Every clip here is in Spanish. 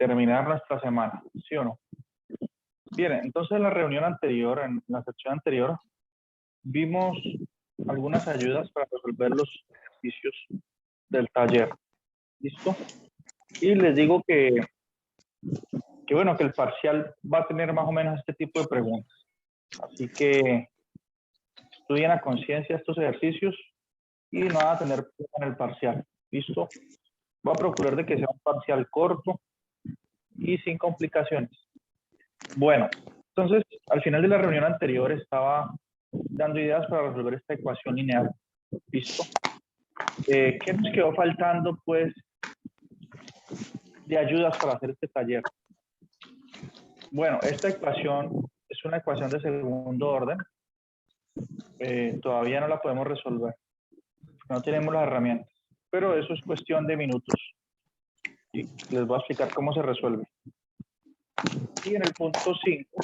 terminar nuestra semana, ¿sí o no? Bien, entonces en la reunión anterior, en la sección anterior, vimos algunas ayudas para resolver los ejercicios del taller. ¿Listo? Y les digo bueno, que el parcial va a tener más o menos este tipo de preguntas. Así que estudien a conciencia estos ejercicios y no van a tener problema en el parcial. ¿Listo? Voy a procurar de que sea un parcial corto y sin complicaciones. Bueno, entonces, al final de la reunión anterior estaba dando ideas para resolver esta ecuación lineal. ¿Listo? ¿Qué nos quedó faltando, pues, de ayudas para hacer este taller? Bueno, esta ecuación es una ecuación de segundo orden. Todavía no la podemos resolver. No tenemos las herramientas. Pero eso es cuestión de minutos. Y les voy a explicar cómo se resuelve. Y en el punto 5,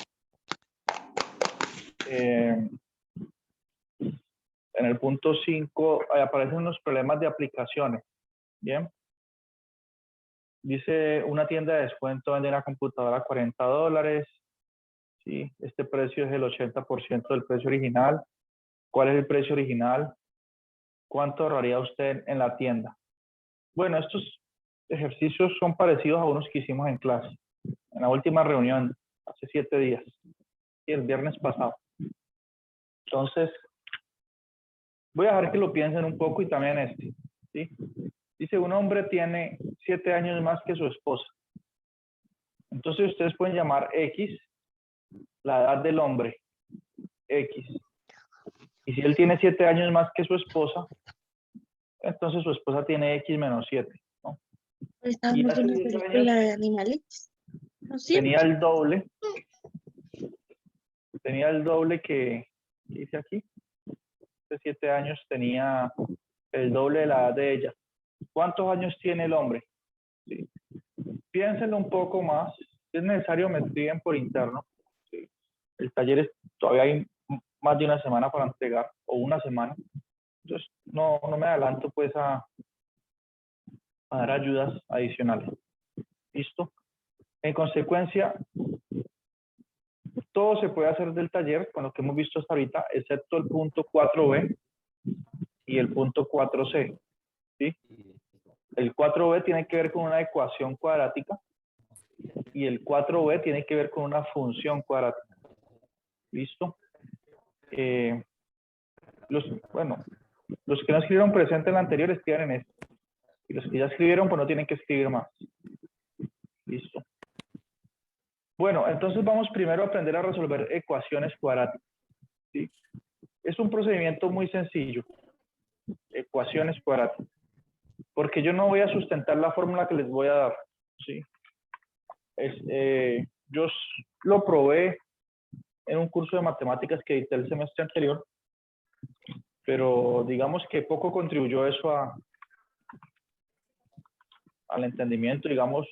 en el punto 5 aparecen unos problemas de aplicaciones. Bien. Dice, una tienda de descuento vende una computadora a $40. ¿Sí? Este precio es el 80% del precio original. ¿Cuál es el precio original? ¿Cuánto ahorraría usted en la tienda? Bueno, estos ejercicios son parecidos a unos que hicimos en clase, en la última reunión, hace 7 días, y el viernes pasado. Entonces, voy a dejar que lo piensen un poco y también este. ¿Sí? Dice, un hombre tiene 7 años más que su esposa. Entonces, ustedes pueden llamar X la edad del hombre, X. Y si él tiene 7 años más que su esposa, entonces su esposa tiene X menos 7. ¿No? Y Estábamos hace en una 10 película de años animales. ¿No es cierto? tenía el doble que dice aquí. De 7 años tenía el doble de la edad de ella. ¿Cuántos años tiene el hombre? ¿Sí? Piénsenlo un poco más. Si es necesario, me escriben por interno. ¿Sí? El taller todavía hay más de una semana para entregar, o una semana. Entonces, no me adelanto pues a dar ayudas adicionales. ¿Listo? En consecuencia, todo se puede hacer del taller con lo que hemos visto hasta ahorita, excepto el punto 4b y el punto 4c. ¿Sí? El 4b tiene que ver con una ecuación cuadrática y el 4b tiene que ver con una función cuadrática. ¿Listo? Los que no escribieron presente en la anterior escriban en esto. Y los que ya escribieron, pues no tienen que escribir más. ¿Listo? Bueno, entonces vamos primero a aprender a resolver ecuaciones cuadráticas. ¿Sí? Es un procedimiento muy sencillo. Ecuaciones cuadráticas. Porque yo no voy a sustentar la fórmula que les voy a dar. ¿Sí? Yo lo probé en un curso de matemáticas que edité el semestre anterior, pero digamos que poco contribuyó eso al entendimiento, digamos,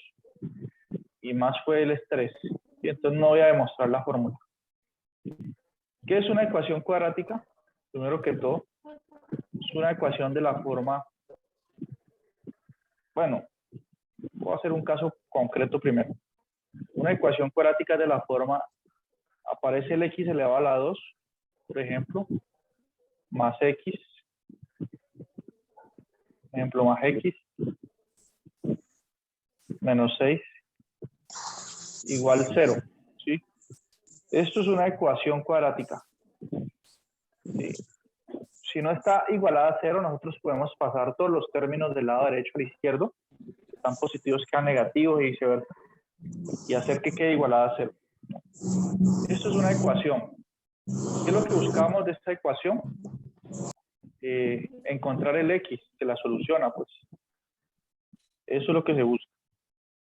y más fue el estrés. Y entonces no voy a demostrar la fórmula. ¿Qué es una ecuación cuadrática? Primero que todo, es una ecuación de la forma, bueno, voy a hacer un caso concreto primero. Una ecuación cuadrática de la forma, aparece el x elevado a la 2, por ejemplo, más x, ejemplo, más x, menos 6, igual 0. ¿Sí? Esto es una ecuación cuadrática. ¿Sí? Si no está igualada a 0, nosotros podemos pasar todos los términos del lado derecho al izquierdo, están positivos quedan negativos y viceversa, y hacer que quede igualada a 0. Esto es una ecuación. ¿Qué es lo que buscamos de esta ecuación? Encontrar el x que la soluciona, pues. Eso es lo que se busca.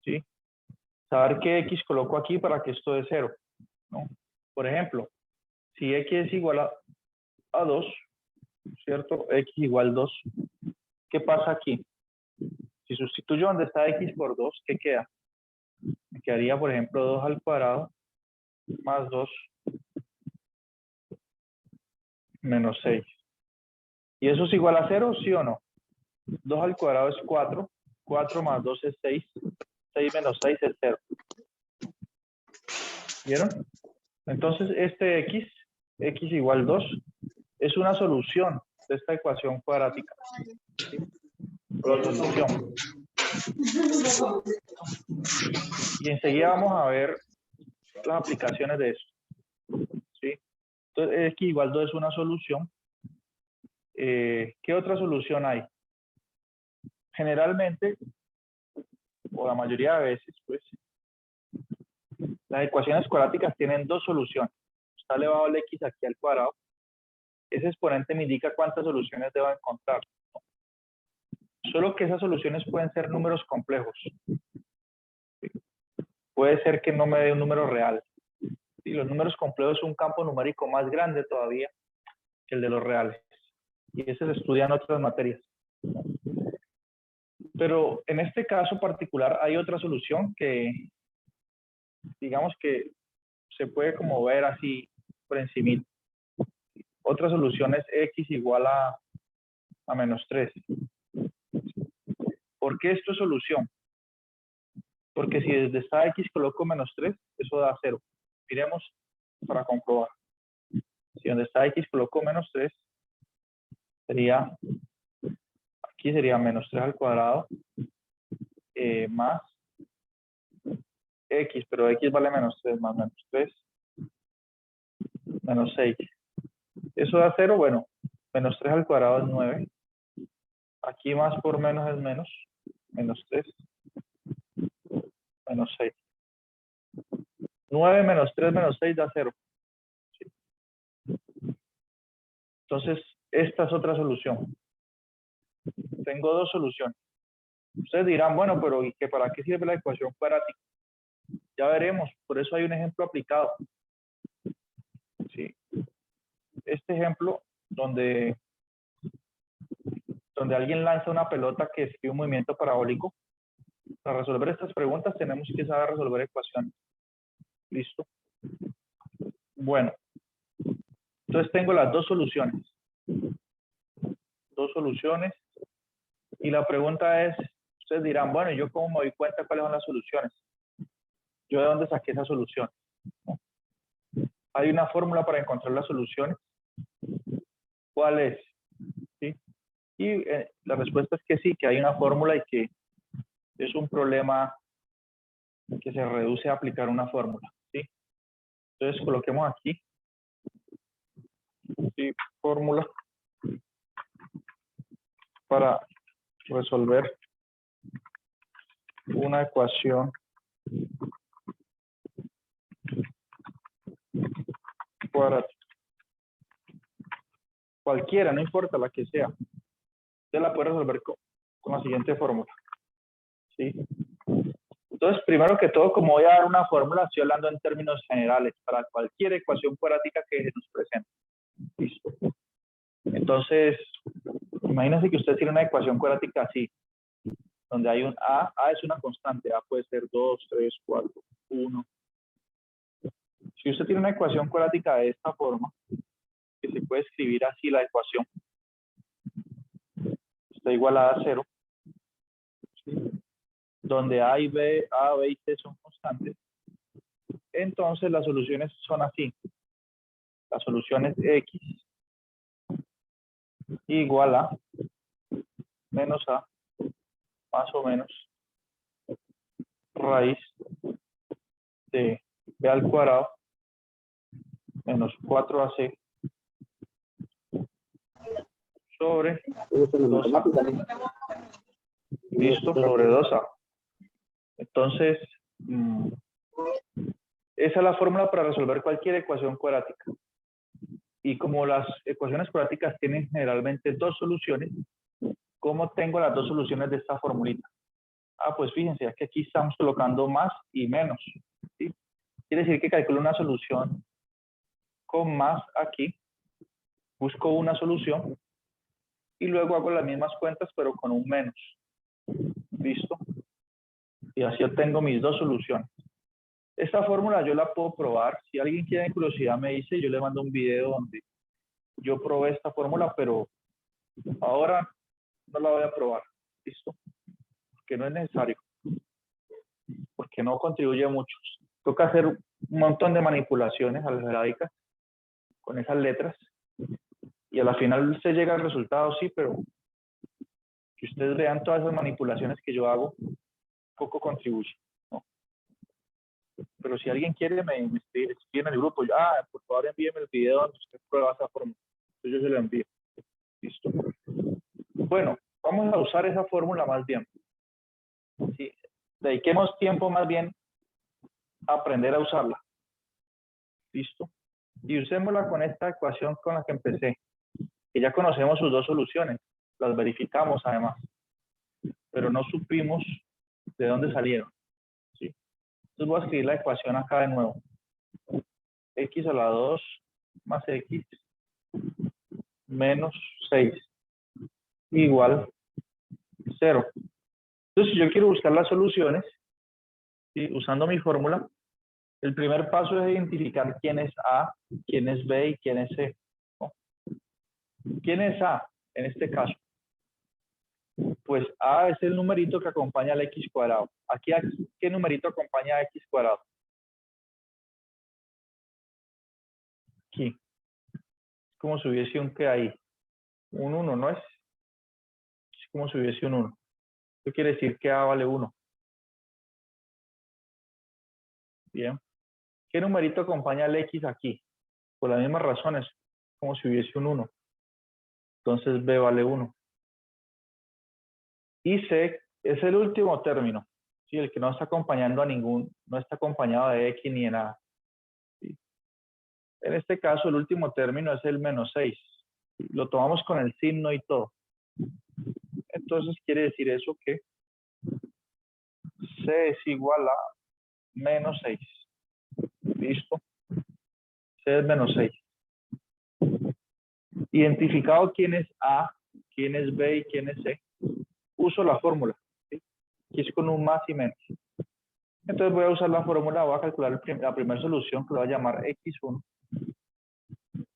¿Sí? Saber qué x coloco aquí para que esto dé 0. ¿No? Por ejemplo, si x es igual a 2, ¿cierto? X igual 2. ¿Qué pasa aquí? Si sustituyo donde está x por 2, ¿qué queda? Me quedaría, por ejemplo, 2 al cuadrado más 2 menos 6. ¿Y eso es igual a 0, sí o no? 2 al cuadrado es 4. 4 más 2 es 6. 6 menos 6 es 0. ¿Vieron? Entonces, este x igual 2, es una solución de esta ecuación cuadrática. ¿Sí? La solución. Y enseguida vamos a ver las aplicaciones de eso. ¿Sí? Entonces, x igual 2 es una solución. ¿Qué otra solución hay? Generalmente, o la mayoría de veces, pues, las ecuaciones cuadráticas tienen dos soluciones. Está elevado el x aquí al cuadrado. Ese exponente me indica cuántas soluciones debo encontrar. Solo que esas soluciones pueden ser números complejos. Puede ser que no me dé un número real. Y los números complejos son un campo numérico más grande todavía que el de los reales. Y ese se estudia en otras materias. Pero en este caso particular hay otra solución que, digamos que se puede como ver así por encima. Otra solución es x igual a menos 3. ¿Por qué esto es solución? Porque si desde esta x coloco menos 3, eso da 0. Miremos para comprobar. Si donde está x coloco menos 3, sería, aquí sería menos 3 al cuadrado, más x, pero x vale menos 3 más menos 3, menos 6. ¿Eso da 0? Bueno, menos 3 al cuadrado es 9. Aquí más por menos es menos. Menos 3, menos 6. 9 menos 3 menos 6 da 0. ¿Sí? Entonces, esta es otra solución. Tengo dos soluciones. Ustedes dirán, bueno, pero ¿y qué, para qué sirve la ecuación cuadrática? Ya veremos, por eso hay un ejemplo aplicado. ¿Sí? Este ejemplo, donde alguien lanza una pelota que escribe un movimiento parabólico. Para resolver estas preguntas tenemos que saber resolver ecuaciones. ¿Listo? Bueno, entonces tengo las dos soluciones. Dos soluciones. Y la pregunta es, ustedes dirán, bueno, ¿yo cómo me doy cuenta cuáles son las soluciones? ¿Yo de dónde saqué esa solución? ¿Hay una fórmula para encontrar las soluciones? ¿Cuál es? ¿Sí? Y la respuesta es que sí, que hay una fórmula y que es un problema que se reduce a aplicar una fórmula. ¿Sí? Entonces coloquemos aquí. ¿Sí? Fórmula para resolver una ecuación cuadrática. Cualquiera, no importa la que sea. Usted la puede resolver con la siguiente fórmula. ¿Sí? Entonces, primero que todo, como voy a dar una fórmula, estoy hablando en términos generales para cualquier ecuación cuadrática que se nos presente. Listo. Entonces, imagínense que usted tiene una ecuación cuadrática así, donde hay un A es una constante, A puede ser 2, 3, 4, 1. Si usted tiene una ecuación cuadrática de esta forma, que se puede escribir así la ecuación, está igualada a 0, ¿sí? Donde A, B y C son constantes, entonces las soluciones son así. La solución es X igual a menos A más o menos raíz de B al cuadrado menos 4AC sobre 2A. Listo, sobre 2A. Entonces, esa es la fórmula para resolver cualquier ecuación cuadrática. Y como las ecuaciones cuadráticas tienen generalmente dos soluciones, ¿cómo tengo las dos soluciones de esta formulita? Ah, pues fíjense, es que aquí estamos colocando más y menos. ¿Sí? Quiere decir que calculo una solución con más aquí, busco una solución y luego hago las mismas cuentas pero con un menos. ¿Listo? Y así obtengo mis dos soluciones. Esta fórmula yo la puedo probar. Si alguien tiene curiosidad me dice, yo le mando un video donde yo probé esta fórmula, pero ahora no la voy a probar. ¿Listo? Porque no es necesario. que no contribuye mucho. Toca hacer un montón de manipulaciones algebraicas con esas letras y a la final se llega al resultado, sí, pero que ustedes vean todas esas manipulaciones que yo hago, poco contribuye, ¿no? Pero si alguien quiere, me escribe en el grupo, yo, por favor envíeme el video donde usted prueba esa fórmula. Entonces yo se lo envío. Listo. Bueno, vamos a usar esa fórmula más bien. ¿Sí? Dediquemos tiempo más bien a aprender a usarla. Listo. Y usémosla con esta ecuación con la que empecé, que ya conocemos sus dos soluciones, las verificamos además, pero no supimos de dónde salieron. ¿Sí? Entonces voy a escribir la ecuación acá de nuevo. X a la 2 más X menos 6 igual 0. Entonces, si yo quiero buscar las soluciones, ¿sí? Usando mi fórmula, el primer paso es identificar quién es A, quién es B y quién es C, ¿no? ¿Quién es A en este caso? Pues A es el numerito que acompaña al X cuadrado. Aquí, ¿qué numerito acompaña a X cuadrado? Aquí. Es como si hubiese un que ahí. Un 1, ¿no es? Es como si hubiese un 1. Eso quiere decir que A vale 1. Bien. ¿Qué numerito acompaña al X aquí? Por las mismas razones, como si hubiese un 1. Entonces B vale 1. Y C es el último término, ¿sí? El que no está acompañando a no está acompañado de X ni de nada. ¿Sí? En este caso, el último término es el menos 6. Lo tomamos con el signo y todo. Entonces quiere decir eso que C es igual a menos 6. ¿Listo? C es menos 6. Identificado quién es A, quién es B y quién es C, uso la fórmula, ¿sí? Que es con un más y menos. Entonces voy a usar la fórmula, voy a calcular la primera solución que lo voy a llamar X1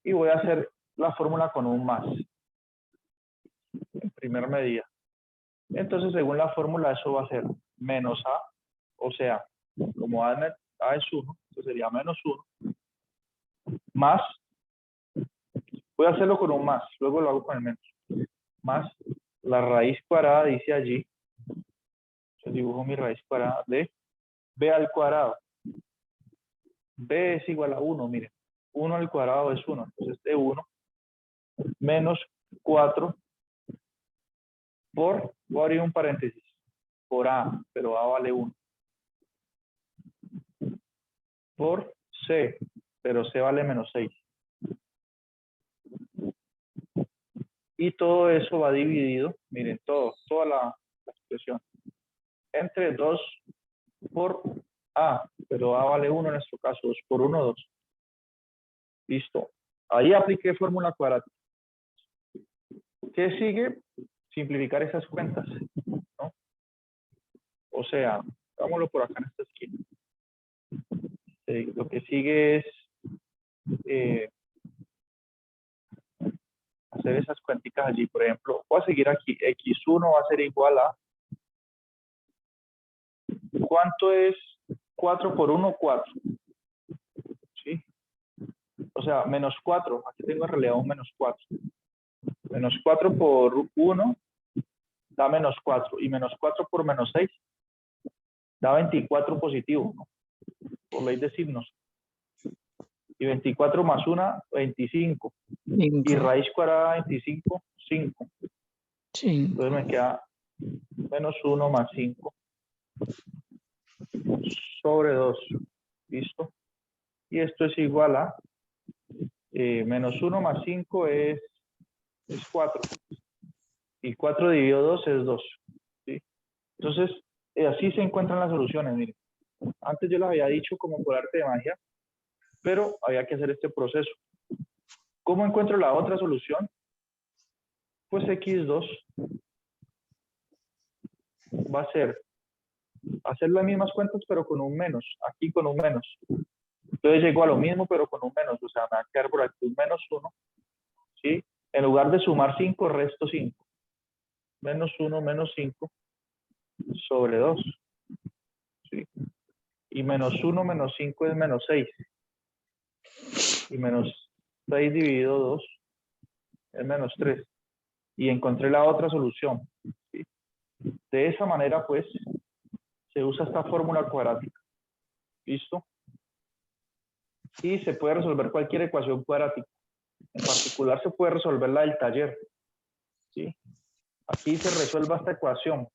y voy a hacer la fórmula con un más en primera medida. Entonces, según la fórmula, eso va a ser menos A, o sea, como A es 1, entonces sería menos 1, más, voy a hacerlo con un más, luego lo hago con el menos, más la raíz cuadrada, dice allí, yo dibujo mi raíz cuadrada de B al cuadrado. B es igual a 1, miren, 1 al cuadrado es 1, entonces de 1 menos 4 por, voy a abrir un paréntesis, por A, pero A vale 1. Por C, pero C vale menos 6. Y todo eso va dividido, miren, toda la expresión, entre 2 por A, pero A vale 1 en nuestro caso, 2 por 1, 2. Listo. Ahí apliqué fórmula cuadrática. ¿Qué sigue? Simplificar esas cuentas, ¿no? O sea, hagámoslo por acá en esta esquina. Lo que sigue es hacer esas cuenticas allí. Por ejemplo, voy a seguir aquí. X1 va a ser igual a... ¿Cuánto es 4 por 1? 4. ¿Sí? O sea, menos 4. Aquí tengo en realidad un menos 4. Menos 4 por 1 da menos 4. Y menos 4 por menos 6 da 24 positivo, ¿no? Por ley de signos. Y 24 más 1, 25. 5. Y raíz cuadrada de 25, 5. 5. Entonces me queda menos 1 más 5 sobre 2. ¿Listo? Y esto es igual a menos 1 más 5 es 4. Y 4 dividido 2 es 2. ¿Sí? Entonces, así se encuentran las soluciones. Miren, antes yo las había dicho como por arte de magia, pero había que hacer este proceso. ¿Cómo encuentro la otra solución? Pues X2 va a ser hacer las mismas cuentas, pero con un menos. Aquí con un menos. Entonces llego a lo mismo, pero con un menos. O sea, me va a quedar por aquí un menos 1. ¿Sí? En lugar de sumar 5, resto 5. Menos 1 menos 5 sobre 2. ¿Sí? Y menos 1 menos 5 es menos 6. Y menos 6 dividido 2 es menos 3. Y encontré la otra solución. ¿Sí? De esa manera, pues, se usa esta fórmula cuadrática. ¿Listo? Y se puede resolver cualquier ecuación cuadrática. En particular, se puede resolver la del taller. ¿Sí? Aquí se resuelve esta ecuación.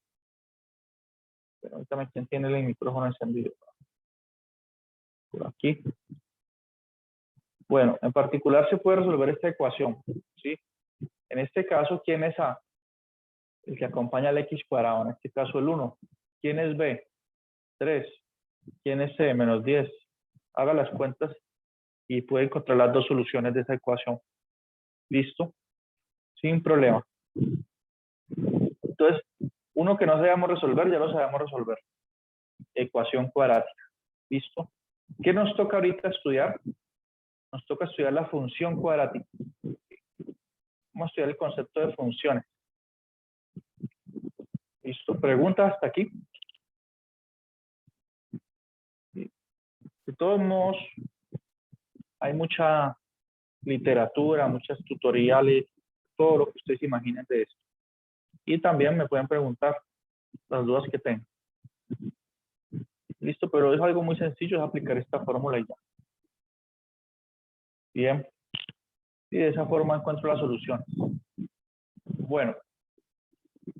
Permítame, ¿quién tiene el micrófono encendido? Por aquí. Bueno, en particular se puede resolver esta ecuación. ¿Sí? En este caso, ¿quién es A? El que acompaña al X cuadrado. En este caso, el 1. ¿Quién es B? 3. ¿Quién es C? Menos 10. Haga las cuentas y puede encontrar las dos soluciones de esa ecuación. ¿Listo? Sin problema. Entonces, uno que no sabemos resolver, ya lo sabemos resolver. Ecuación cuadrática. ¿Listo? ¿Qué nos toca ahorita estudiar? Nos toca estudiar la función cuadrática. Vamos a estudiar el concepto de funciones. ¿Listo? ¿Preguntas hasta aquí? De todos modos, hay mucha literatura, muchas tutoriales, todo lo que ustedes imaginen de esto. Y también me pueden preguntar las dudas que tengan. Listo, pero es algo muy sencillo, es aplicar esta fórmula y ya. Bien. Y de esa forma encuentro la solución. Bueno,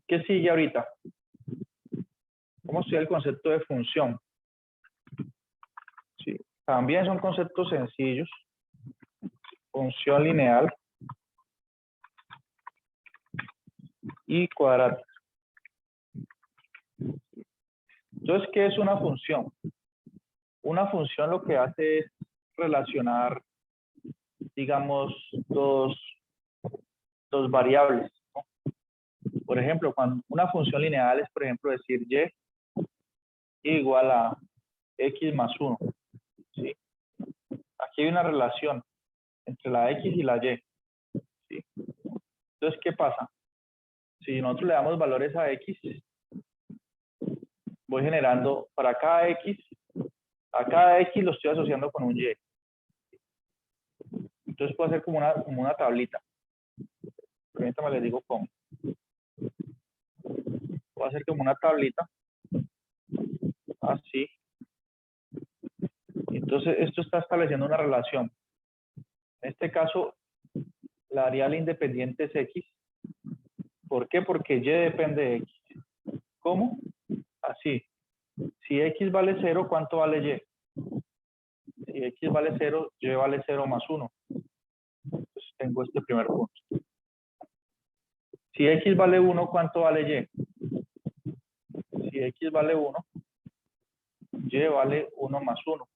¿qué sigue ahorita? Vamos a estudiar el concepto de función. Sí, también son conceptos sencillos. Función lineal y cuadrática. Entonces, ¿qué es una función? Una función lo que hace es relacionar, digamos, dos variables, ¿no? Por ejemplo, cuando una función lineal es, por ejemplo, decir y igual a x más 1. ¿Sí? Aquí hay una relación entre la x y la y. ¿Sí? Entonces, ¿qué pasa? Si nosotros le damos valores a x, voy generando para cada x, a cada x lo estoy asociando con un y. Entonces puedo hacer como una tablita. Permítame, les digo cómo. Voy a hacer como una tablita. Así. Entonces esto está estableciendo una relación. En este caso, la variable independiente es x. ¿Por qué? Porque y depende de x. ¿Cómo? Así. Si x vale 0, ¿cuánto vale y? Si x vale 0, y vale 0 más 1. Entonces tengo este primer punto. Si x vale 1, ¿cuánto vale y? Si x vale 1, y vale 1 más 1,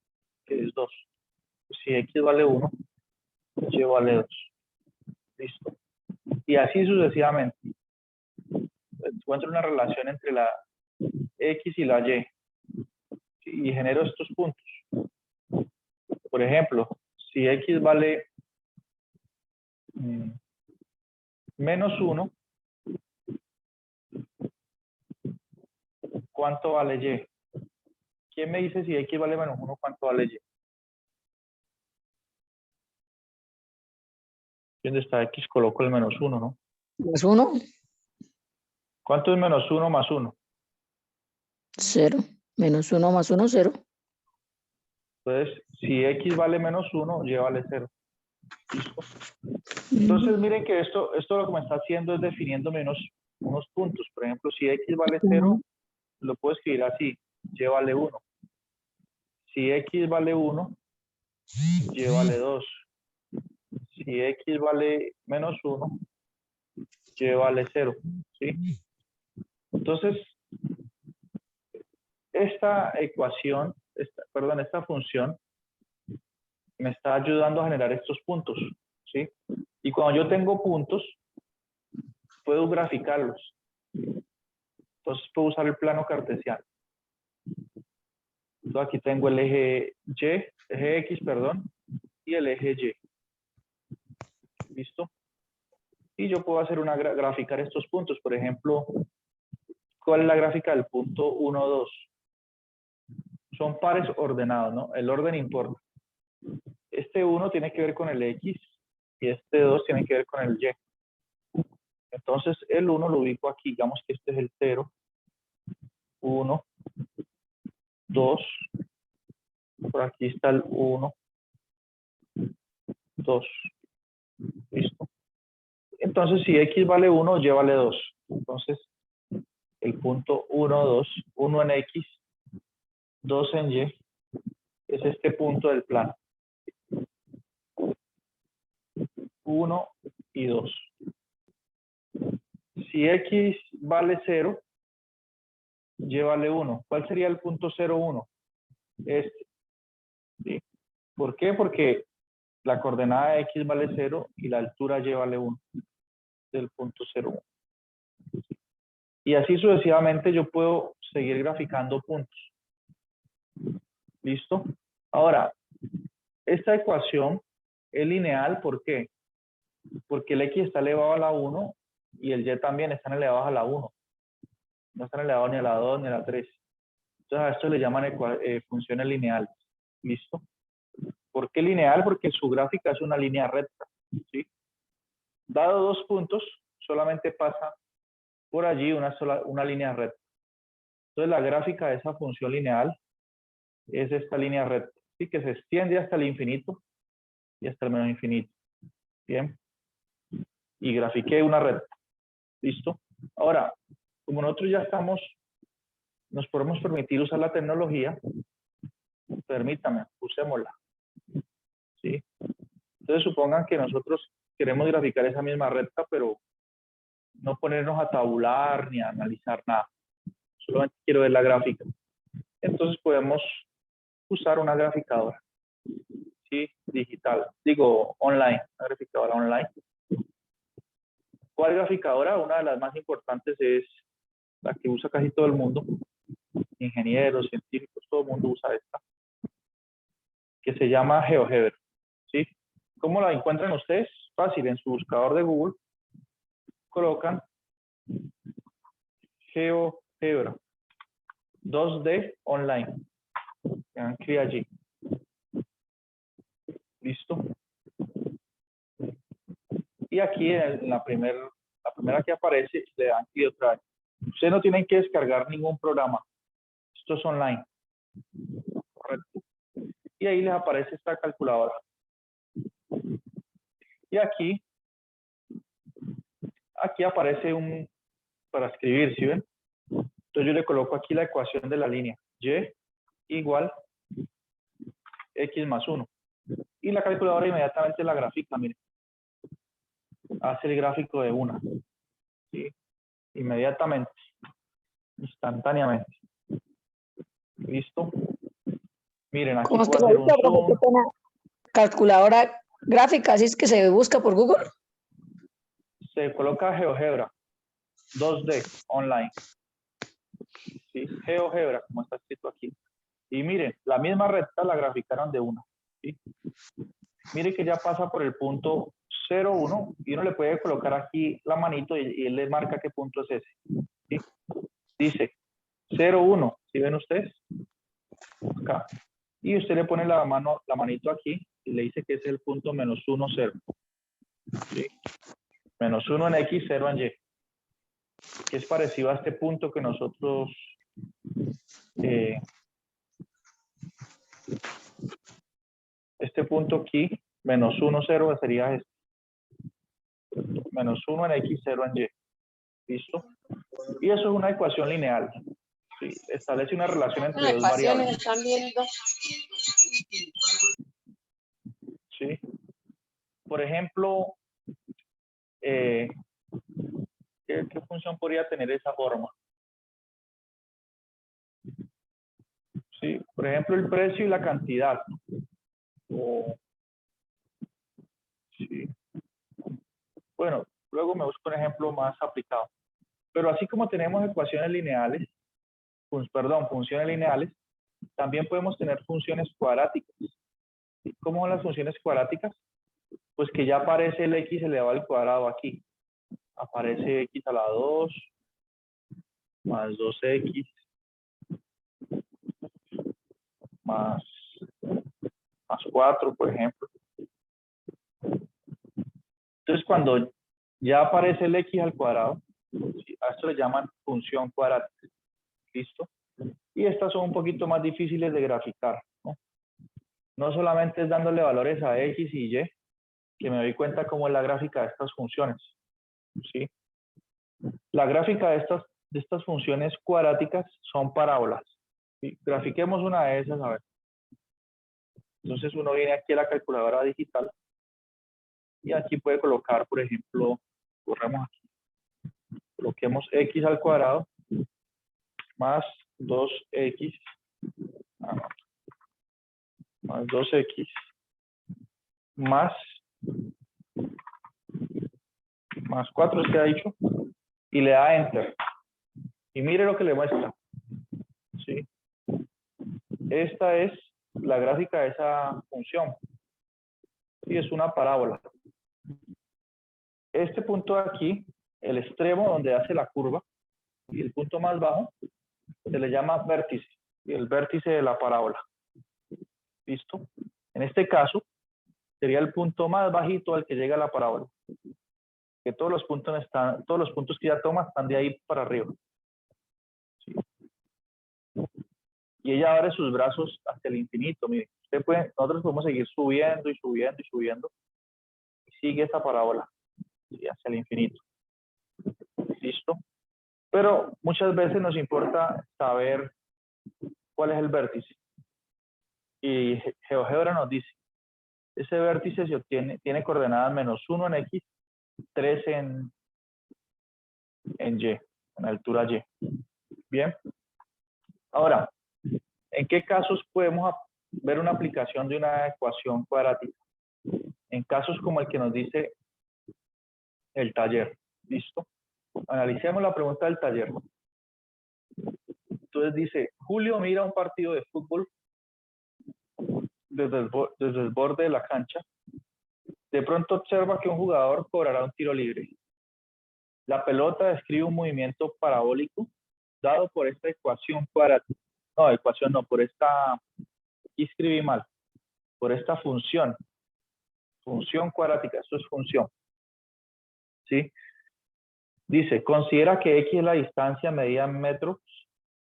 que es 2. Si x vale 1, y vale 2. Listo. Y así sucesivamente. Encuentro una relación entre la x y la y. Y genero estos puntos. Por ejemplo, si x vale menos 1, ¿cuánto vale y? ¿Quién me dice si x vale menos 1, cuánto vale y? ¿Dónde está x? Coloco el menos 1, ¿no? ¿Más 1? ¿Cuánto es menos 1 más 1? 0. Menos 1 más 1, 0. Entonces, si x vale menos 1, y vale 0. ¿Listo? Entonces, miren que esto lo que me está haciendo es definiéndome unos puntos. Por ejemplo, si x vale 0, lo puedo escribir así, y vale 1. Si x vale 1, y vale 2. Si x vale menos 1, y vale 0. ¿Sí? Entonces, esta ecuación, esta función, me está ayudando a generar estos puntos. ¿Sí? Y cuando yo tengo puntos, puedo graficarlos. Entonces puedo usar el plano cartesiano. Entonces aquí tengo el eje X, y el eje Y. ¿Listo? Y yo puedo hacer graficar estos puntos. Por ejemplo, ¿cuál es la gráfica del punto 1, 2? son pares ordenados, ¿no? El orden importa. Este 1 tiene que ver con el X y este 2 tiene que ver con el Y. Entonces, el 1 lo ubico aquí. Digamos que este es el 0, 1, 2. Por aquí está el 1, 2. Listo. Entonces, si X vale 1, Y vale 2. Entonces, el punto 1, 2, 1 en X, 2 en Y, es este punto del plano. 1 y 2. Si X vale 0, Y vale 1. ¿Cuál sería el punto 0, 1? Este. ¿Sí? ¿Por qué? Porque la coordenada X vale 0 y la altura Y vale 1. Del punto 0, 1. Y así sucesivamente yo puedo seguir graficando puntos. ¿Listo? Ahora, esta ecuación es lineal, ¿por qué? Porque el X está elevado a la 1 y el Y también están elevados a la 1. No están elevados ni a la 2 ni a la 3. Entonces a esto le llaman funciones lineales. ¿Listo? ¿Por qué lineal? Porque su gráfica es una línea recta. ¿Sí? Dado 2 puntos, solamente pasa por allí una línea recta. Entonces la gráfica de esa función lineal es esta línea recta. ¿Sí? Que se extiende hasta el infinito y hasta el menos infinito. Bien. Y grafiqué una recta. ¿Listo? Ahora, como nosotros ya estamos, nos podemos permitir usar la tecnología, permítame, usémosla. ¿Sí? Entonces supongan que nosotros queremos graficar esa misma recta, pero no ponernos a tabular ni a analizar nada. Solamente quiero ver la gráfica. Entonces podemos usar una graficadora. ¿Sí? Digital. Digo, online. Una graficadora online. ¿Cuál graficadora? Una de las más importantes es la que usa casi todo el mundo. Ingenieros, científicos, todo el mundo usa esta. Que se llama GeoGebra. ¿Sí? ¿Cómo la encuentran ustedes? Fácil, en su buscador de Google colocan GeoGebra 2D online. Dan clic allí. ¿Listo? Y aquí en la primera que aparece, le dan clic otra vez. Ustedes no tienen que descargar ningún programa. Esto es online. Correcto. Y ahí les aparece esta calculadora. Y aquí aparece para escribir, ¿sí ven? Entonces yo le coloco aquí la ecuación de la línea. Y igual X más 1. Y la calculadora inmediatamente la grafica, miren. Hace el gráfico de una. ¿Sí? Inmediatamente. Instantáneamente. ¿Listo? Miren, aquí ¿Cómo es que puedo se hacer un busca, profe? zoom. Qué pena. Calculadora gráfica, así es que se busca por Google. Se coloca GeoGebra 2D online. ¿Sí? GeoGebra, como está escrito aquí. Y miren, la misma recta la graficaron de una. ¿Sí? Mire que ya pasa por el punto 0, 1 y uno le puede colocar aquí la manito y él le marca qué punto es ese. ¿Sí? Dice 0, 1. ¿Sí ven ustedes? Acá. Y usted le pone la manito aquí y le dice que es el punto menos 1, 0. ¿Sí? Menos 1 en X, 0 en Y. Que es parecido a este punto que nosotros este punto aquí, menos 1, 0 sería este. Menos 1 en X, 0 en Y. ¿Listo? Y eso es una ecuación lineal. ¿Sí? Establece una relación entre dos variables. Están viendo. ¿Sí? Por ejemplo, ¿qué función podría tener esa forma? ¿Sí? Por ejemplo, el precio y la cantidad. ¿Sí? Bueno, luego me busco un ejemplo más aplicado. Pero así como tenemos ecuaciones lineales, funciones lineales, también podemos tener funciones cuadráticas. ¿Cómo son las funciones cuadráticas? Pues que ya aparece el x elevado al cuadrado aquí. Aparece x a la 2 más 2x más 4, por ejemplo. Entonces, cuando ya aparece el x al cuadrado, a esto le llaman función cuadrática. ¿Listo? Y estas son un poquito más difíciles de graficar, ¿no? No solamente es dándole valores a x y y, que me doy cuenta cómo es la gráfica de estas funciones, ¿sí? La gráfica de estas funciones cuadráticas son parábolas, ¿sí? Grafiquemos una de esas, a ver. Entonces uno viene aquí a la calculadora digital y aquí puede colocar, por ejemplo, corremos aquí, coloquemos x al cuadrado más 2x, más 2x más 4 es que ha dicho, y le da enter. Y mire lo que le muestra, ¿sí? Esta es la gráfica de esa función. Sí, es una parábola. Este punto de aquí, el extremo donde hace la curva, y el punto más bajo, se le llama vértice, y el vértice de la parábola. ¿Listo? En este caso, sería el punto más bajito al que llega la parábola. Que todos los puntos que ya toma están de ahí para arriba. ¿Sí? Y ella abre sus brazos hacia el infinito. Mire, nosotros podemos seguir subiendo y subiendo y subiendo. Y sigue esa parábola, ¿sí? Hacia el infinito. ¿Listo? Pero muchas veces nos importa saber cuál es el vértice. Y GeoGebra nos dice, ese vértice tiene coordenadas -1 en X, 3 en Y, en altura Y. Bien. Ahora, ¿en qué casos podemos ver una aplicación de una ecuación cuadrática? En casos como el que nos dice el taller. ¿Listo? Analicemos la pregunta del taller. Entonces dice, Julio mira un partido de fútbol desde el borde de la cancha. De pronto observa que un jugador cobrará un tiro libre. La pelota describe un movimiento parabólico dado por esta ecuación cuadrática. No, ecuación no, por esta, aquí escribí mal, por esta función cuadrática, esto es función. ¿Sí? Dice, considera que X es la distancia medida en metros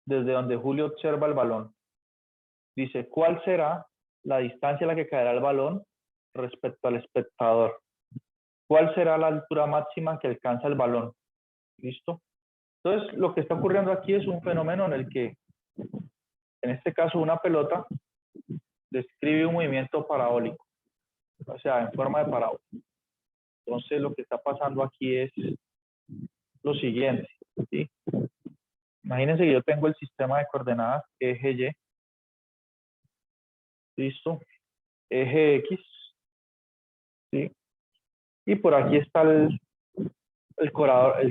desde donde Julio observa el balón. Dice, ¿cuál será la distancia a la que caerá el balón respecto al espectador? ¿Cuál será la altura máxima que alcanza el balón? ¿Listo? Entonces, lo que está ocurriendo aquí es un fenómeno en el que, en este caso, una pelota describe un movimiento parabólico, o sea, en forma de parábola. Entonces, lo que está pasando aquí es lo siguiente, ¿sí? Imagínense que yo tengo el sistema de coordenadas eje Y, ¿listo? Eje X, ¿sí? Y por aquí está el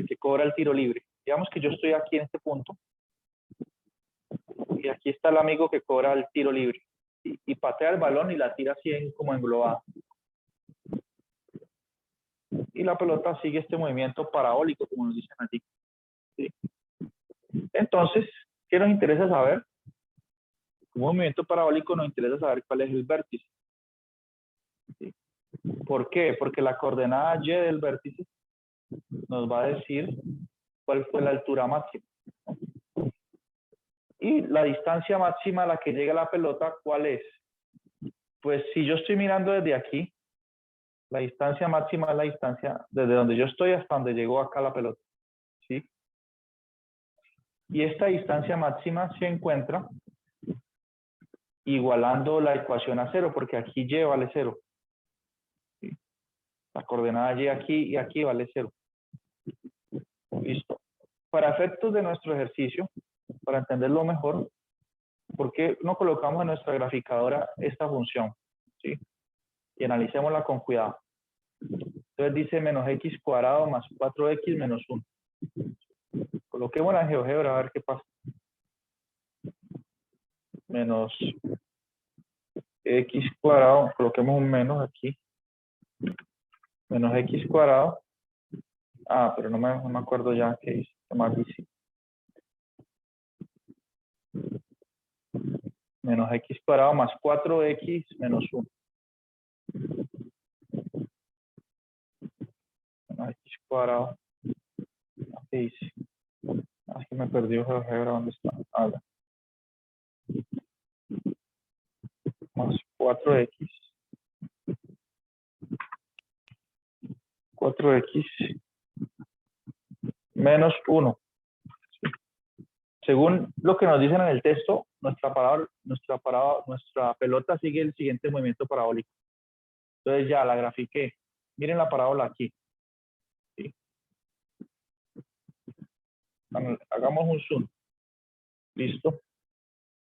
que cobra el tiro libre. Digamos que yo estoy aquí en este punto, y aquí está el amigo que cobra el tiro libre, ¿sí? Y patea el balón y la tira así como englobada. Y la pelota sigue este movimiento parabólico, como nos dicen allí. ¿Sí? Entonces, ¿qué nos interesa saber? Como movimiento parabólico nos interesa saber cuál es el vértice. ¿Sí? ¿Por qué? Porque la coordenada Y del vértice nos va a decir cuál fue la altura máxima. Y la distancia máxima a la que llega la pelota, ¿cuál es? Pues si yo estoy mirando desde aquí, la distancia máxima es la distancia desde donde yo estoy hasta donde llegó acá la pelota. ¿Sí? Y esta distancia máxima se encuentra igualando la ecuación a 0, porque aquí Y vale 0. ¿Sí? La coordenada Y aquí y aquí vale 0. Listo. Para efectos de nuestro ejercicio, para entenderlo mejor, ¿por qué no colocamos en nuestra graficadora esta función? ¿Sí? Y analicémosla con cuidado. Entonces dice menos x cuadrado más 4x menos 1. Coloquémosla en GeoGebra a ver qué pasa. Menos x cuadrado, coloquemos un menos aquí. Menos x cuadrado. Ah, pero no me acuerdo ya qué hice. Más difícil. menos x cuadrado más 4x menos 1. Menos x cuadrado. ¿Qué hice? Es que me perdió GeoGebra, ¿dónde está? Ya. Más 4x. 4x menos 1. Según lo que nos dicen en el texto, nuestra pelota sigue el siguiente movimiento parabólico. Entonces ya la grafiqué. Miren la parábola aquí. ¿Sí? Hagamos un zoom. Listo.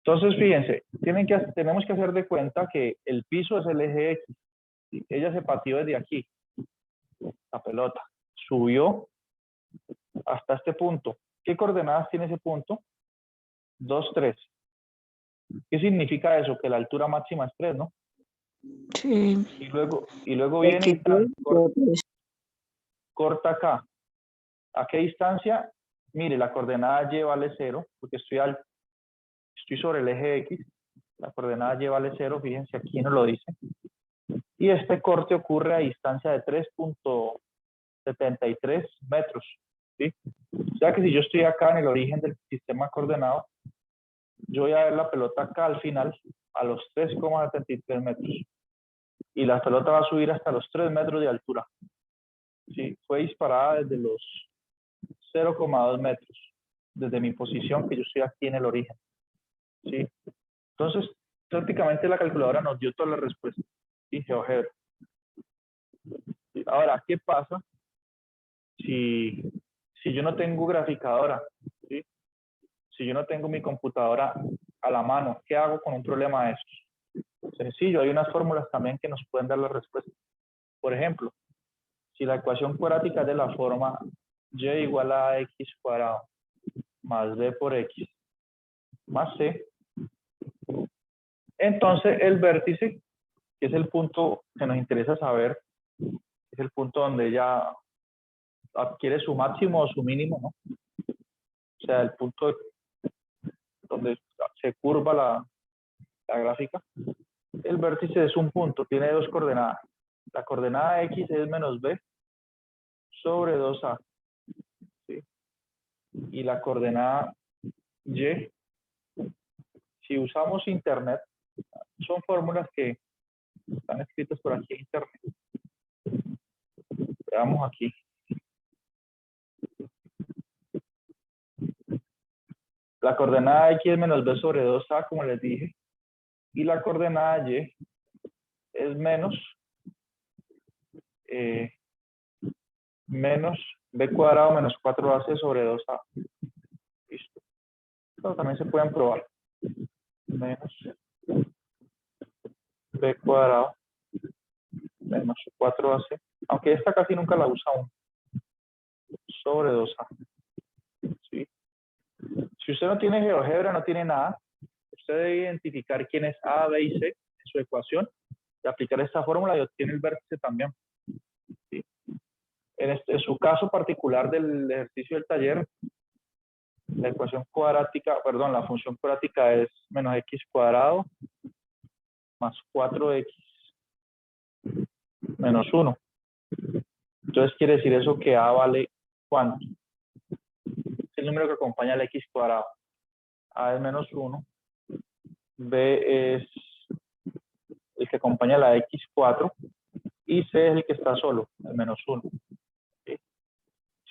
Entonces, fíjense, tenemos que hacer de cuenta que el piso es el eje X. ¿Sí? Ella se pateó desde aquí. La pelota. Subió hasta este punto. ¿Qué coordenadas tiene ese punto? 2, 3. ¿Qué significa eso? Que la altura máxima es 3, ¿no? Sí. Y luego viene y corta acá. ¿A qué distancia? Mire, la coordenada y vale 0, porque estoy sobre el eje X. La coordenada y vale 0, fíjense, aquí nos lo dice. Y este corte ocurre a distancia de 3.73 metros. ¿Sí? O sea que si yo estoy acá en el origen del sistema coordenado, yo voy a ver la pelota acá al final, a los 3,73 metros. Y la pelota va a subir hasta los 3 metros de altura. ¿Sí? Fue disparada desde los 0,2 metros, desde mi posición, que yo estoy aquí en el origen. ¿Sí? Entonces, prácticamente la calculadora nos dio todas las respuestas. ¿Sí? GeoGebra. ¿Sí? Ahora, ¿qué pasa si yo no tengo graficadora? ¿Sí? Si yo no tengo mi computadora a la mano, ¿qué hago con un problema de estos? Sencillo, hay unas fórmulas también que nos pueden dar la respuesta. Por ejemplo, si la ecuación cuadrática es de la forma y igual a x cuadrado más b por x más c, entonces el vértice, que es el punto que nos interesa saber, es el punto donde ya adquiere su máximo o su mínimo, ¿no? O sea, el punto donde se curva la gráfica. El vértice es un punto, tiene dos coordenadas. La coordenada x es menos b sobre 2a. ¿Sí? Y la coordenada y, si usamos internet, son fórmulas que están escritas por aquí en internet. Veamos aquí. La coordenada x es menos b sobre 2a, como les dije. Y la coordenada y es menos b cuadrado menos 4ac sobre 2a. Listo. Esto también se pueden probar. Menos b cuadrado menos 4ac. Aunque esta casi nunca la usa uno. Sobre 2a. ¿Sí? Si usted no tiene GeoGebra, no tiene nada, usted debe identificar quién es A, B y C en su ecuación y aplicar esta fórmula y obtiene el vértice también. ¿Sí? En su caso particular del ejercicio del taller, la ecuación cuadrática, perdón, la función cuadrática es menos x cuadrado más 4x menos 1. Entonces quiere decir eso que A vale ¿cuánto? Es el número que acompaña al x cuadrado. A es menos 1. B es el que acompaña a la x4. Y C es el que está solo, el menos 1. ¿Sí?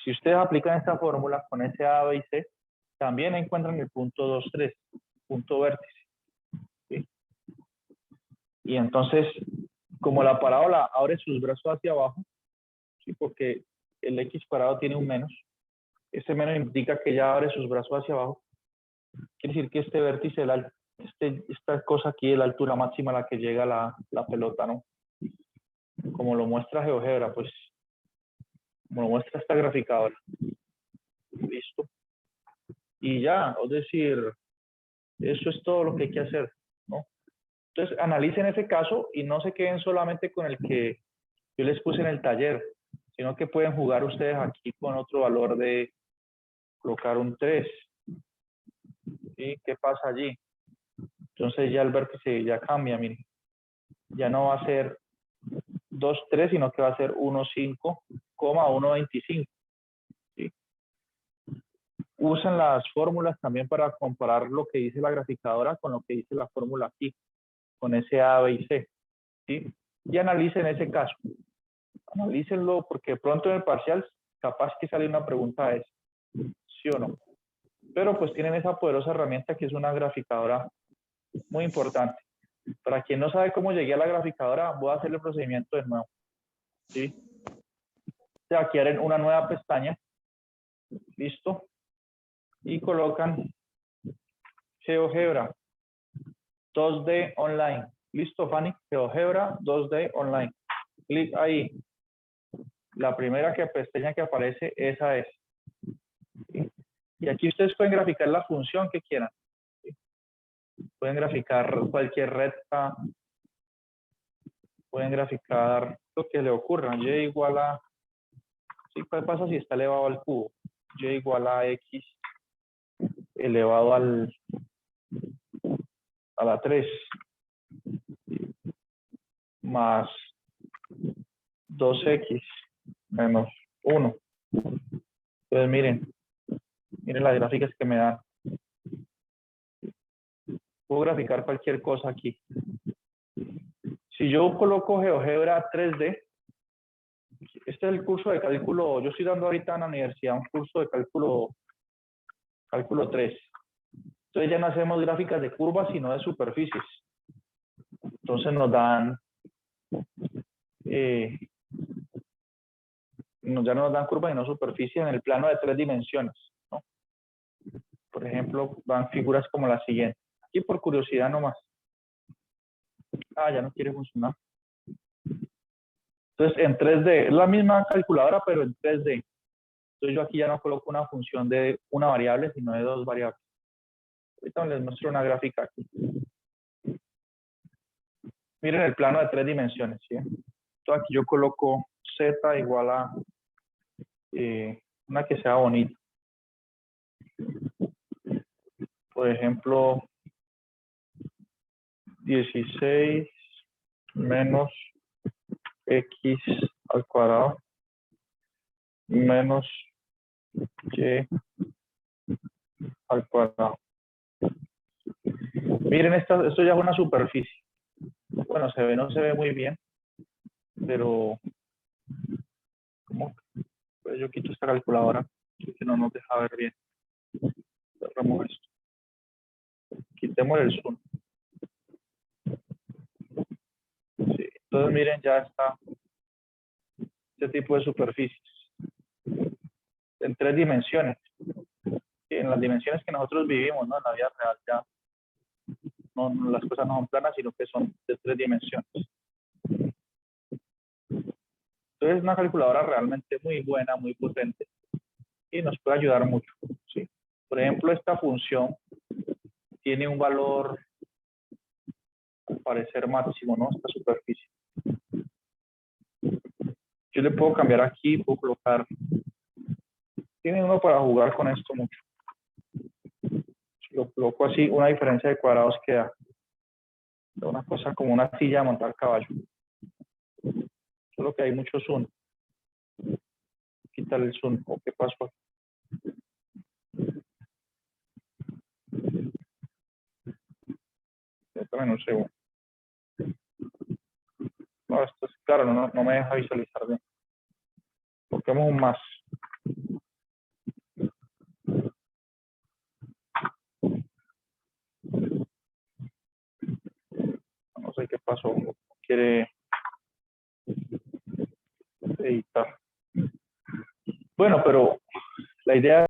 Si ustedes aplican esta fórmula con ese A, B y C, también encuentran el punto 2, 3, punto vértice. ¿Sí? Y entonces, como la parábola abre sus brazos hacia abajo, ¿sí? Porque el x cuadrado tiene un menos, ese menos indica que ya abre sus brazos hacia abajo, quiere decir que este vértice, esta cosa aquí es la altura máxima a la que llega la pelota, ¿no? Como lo muestra GeoGebra, pues, como lo muestra esta graficadora. Listo. Y ya, es decir, eso es todo lo que hay que hacer, ¿no? Entonces, analicen ese caso y no se queden solamente con el que yo les puse en el taller, sino que pueden jugar ustedes aquí con otro valor de colocar un 3. ¿Sí? ¿Qué pasa allí? Entonces ya el vértice ya cambia, miren. Ya no va a ser 2, 3, sino que va a ser 1, 5, 1, 25. ¿Sí? Usan las fórmulas también para comparar lo que dice la graficadora con lo que dice la fórmula aquí, con ese A, B y C. ¿Sí? Y analicen ese caso. Analícenlo porque pronto en el parcial capaz que sale una pregunta de eso, ¿sí o no? Pero pues tienen esa poderosa herramienta que es una graficadora muy importante. Para quien no sabe cómo llegué a la graficadora, voy a hacer el procedimiento de nuevo. ¿Sí? Se adquieren una nueva pestaña. Listo. Y colocan GeoGebra 2D Online. Listo, Fanny. GeoGebra 2D Online. Clic ahí. La primera pestaña que aparece, esa es. ¿Sí? Y aquí ustedes pueden graficar la función que quieran. ¿Sí? Pueden graficar cualquier recta. Pueden graficar lo que le ocurra. Y igual a... ¿Sí? ¿Qué pasa si está elevado al cubo? Y igual a X elevado a la 3 más 2X menos 1. Entonces miren las gráficas que me dan. Puedo graficar cualquier cosa aquí. Si yo coloco GeoGebra 3D, este es el curso de cálculo, yo estoy dando ahorita en la universidad un curso de cálculo 3. Entonces ya no hacemos gráficas de curvas, sino de superficies. Entonces nos dan, ya no nos dan curvas, sino superficies en el plano de 3 dimensiones, ¿no? Por ejemplo, dan figuras como la siguiente. Aquí por curiosidad nomás. Ya no quiere funcionar. Entonces en 3D, es la misma calculadora, pero en 3D. Entonces yo aquí ya no coloco una función de una variable, sino de 2 variables. Ahorita les muestro una gráfica aquí. Miren el plano de 3 dimensiones, ¿sí? Entonces aquí yo coloco Z igual a una que sea bonita. Por ejemplo, 16 menos X al cuadrado menos Y al cuadrado. Miren, esto ya es una superficie. Bueno, no se ve muy bien, pero ¿cómo? Pues yo quito esta calculadora que no nos deja ver bien. Cerramos esto. Quitemos el zoom. Sí, entonces miren, ya está este tipo de superficies en 3 dimensiones. Sí, en las dimensiones que nosotros vivimos, ¿no? En la vida real ya no, las cosas no son planas, sino que son de 3 dimensiones. Entonces es una calculadora realmente muy buena, muy potente y nos puede ayudar mucho, ¿sí? Por ejemplo, esta función tiene un valor, al parecer, máximo, ¿no? Esta superficie. Yo le puedo cambiar aquí, puedo colocar... Tiene uno para jugar con esto mucho. Si lo coloco así, una diferencia de cuadrados queda. Una cosa como una silla de montar caballo. Solo que hay mucho zoom. Quitar el zoom. ¿O qué pasó aquí? Espérame un segundo. No, esto es claro, no me deja visualizar bien. Coloquemos un más. No sé qué pasó. Quiere editar. Bueno, pero la idea